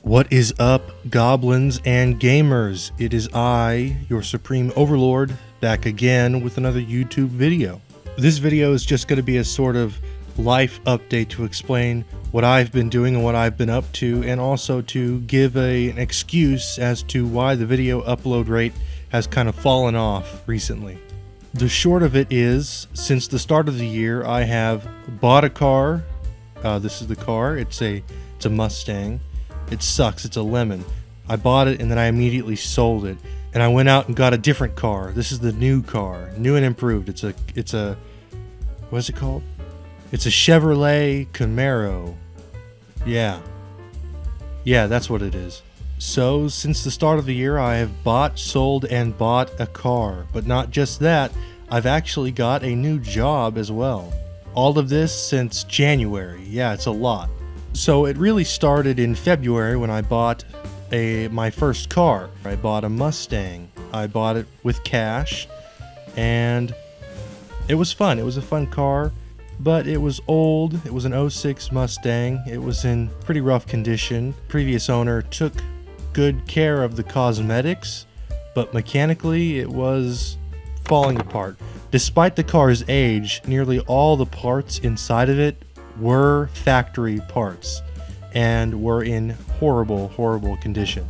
What is up, goblins and gamers? It is I, your supreme overlord, back again with another YouTube video. This video is just going to be a sort of life update to explain what I've been doing and what I've been up to, and also to give an excuse as to why the video upload rate has kind of fallen off recently. The short of it is, since the start of the year, I have bought a car. This is the car. It's a Mustang. It sucks. It's a lemon. I bought it and then I immediately sold it. And I went out and got a different car. This is the new car, new and improved. It's a what's it called? It's a Chevrolet Camaro. Yeah, that's what it is. So since the start of the year, I have bought, sold, and bought a car. But not just that, I've actually got a new job as well. All of this since January. Yeah, it's a lot. So it really started in February when I bought my first car. I bought a Mustang. I bought it with cash, and it was fun. It was a fun car, but it was old. It was an 06 Mustang. It was in pretty rough condition. Previous owner took good care of the cosmetics, but mechanically it was falling apart. Despite the car's age, nearly all the parts inside of it were factory parts and were in horrible condition.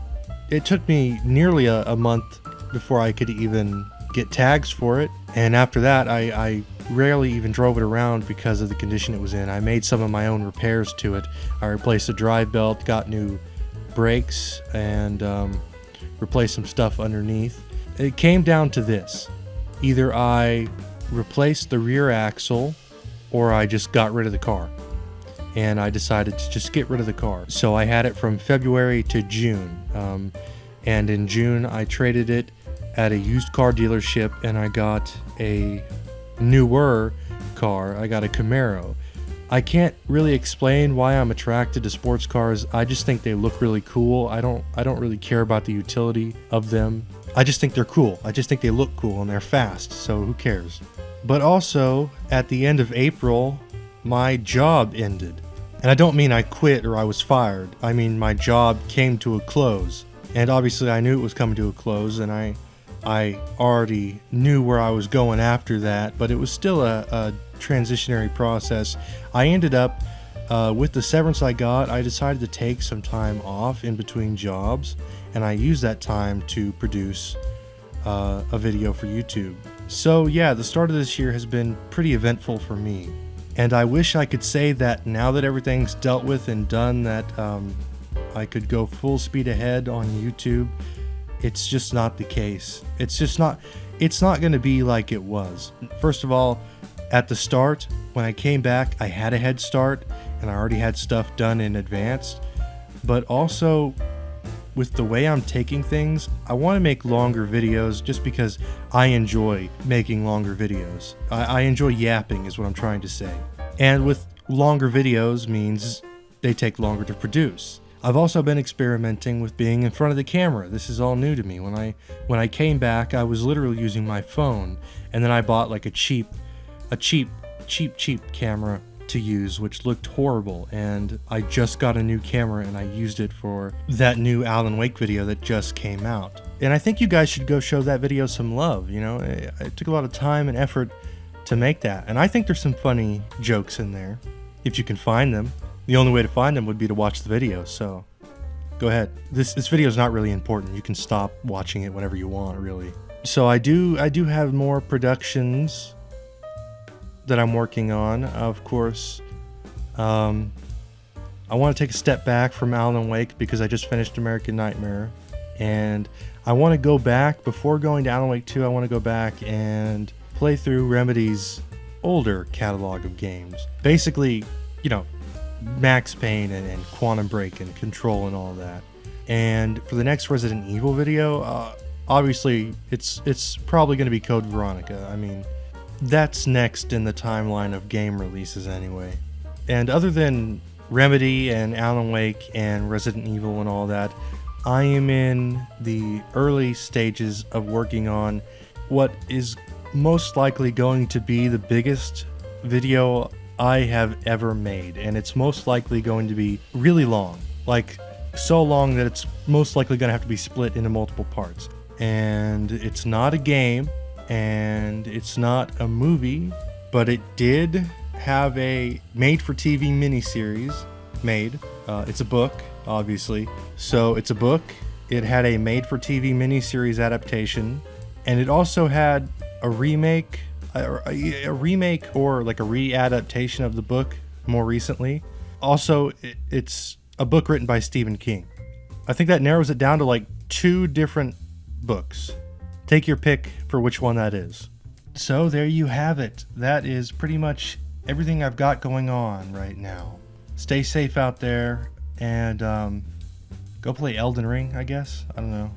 It took me nearly a month before I could even get tags for it, and after that I rarely even drove it around because of the condition it was in. I made some of my own repairs to it. I replaced the drive belt, got new brakes, and replaced some stuff underneath. It came down to this: either I replaced the rear axle or I just got rid of the car. And I decided to just get rid of the car. So I had it from February to June. And in June, I traded it at a used car dealership, and I got a newer car. I got a Camaro. I can't really explain why I'm attracted to sports cars. I just think they look really cool. I don't really care about the utility of them. I just think they're cool. I just think they look cool, and they're fast, so who cares? But also, at the end of April, my job ended. And I don't mean I quit or I was fired. I mean my job came to a close. And obviously I knew it was coming to a close, and I already knew where I was going after that, but it was still a transitionary process. I ended up, with the severance I got, I decided to take some time off in between jobs, and I used that time to produce a video for YouTube. So yeah, the start of this year has been pretty eventful for me. And I wish I could say that now that everything's dealt with and done, that I could go full speed ahead on YouTube. It's just not the case. It's not going to be like it was. First of all, at the start, when I came back, I had a head start and I already had stuff done in advance. But also, with the way I'm taking things, I want to make longer videos just because I enjoy making longer videos. I enjoy yapping is what I'm trying to say. And with longer videos means they take longer to produce. I've also been experimenting with being in front of the camera. This is all new to me. When I came back, I was literally using my phone, and then I bought like a cheap camera to use, which looked horrible, and I just got a new camera and I used it for that new Alan Wake video that just came out. And I think you guys should go show that video some love. You know, it took a lot of time and effort to make that, and I think there's some funny jokes in there if you can find them. The only way to find them would be to watch the video, so go ahead. This video is not really important. You can stop watching it whenever you want, really. So I do have more productions that I'm working on. Of course, I want to take a step back from Alan Wake because I just finished American Nightmare, and I want to go back, before going to Alan Wake 2, I want to go back and play through Remedy's older catalog of games. Basically, you know, Max Payne and Quantum Break and Control and all that. And for the next Resident Evil video, obviously it's probably going to be Code Veronica. I mean, that's next in the timeline of game releases anyway. And other than Remedy and Alan Wake and Resident Evil and all that, I am in the early stages of working on what is most likely going to be the biggest video I have ever made, and it's most likely going to be really long. Like so long that it's most likely going to have to be split into multiple parts. And it's not a game, and it's not a movie, but it did have a made-for-TV miniseries made. It's a book, obviously. So it's a book. It had a made-for-TV miniseries adaptation, and it also had a remake, or like a readaptation of the book more recently. Also, it's a book written by Stephen King. I think that narrows it down to like 2 different books. Take your pick for which one that is. So there you have it. That is pretty much everything I've got going on right now. Stay safe out there, and go play Elden Ring, I guess. I don't know.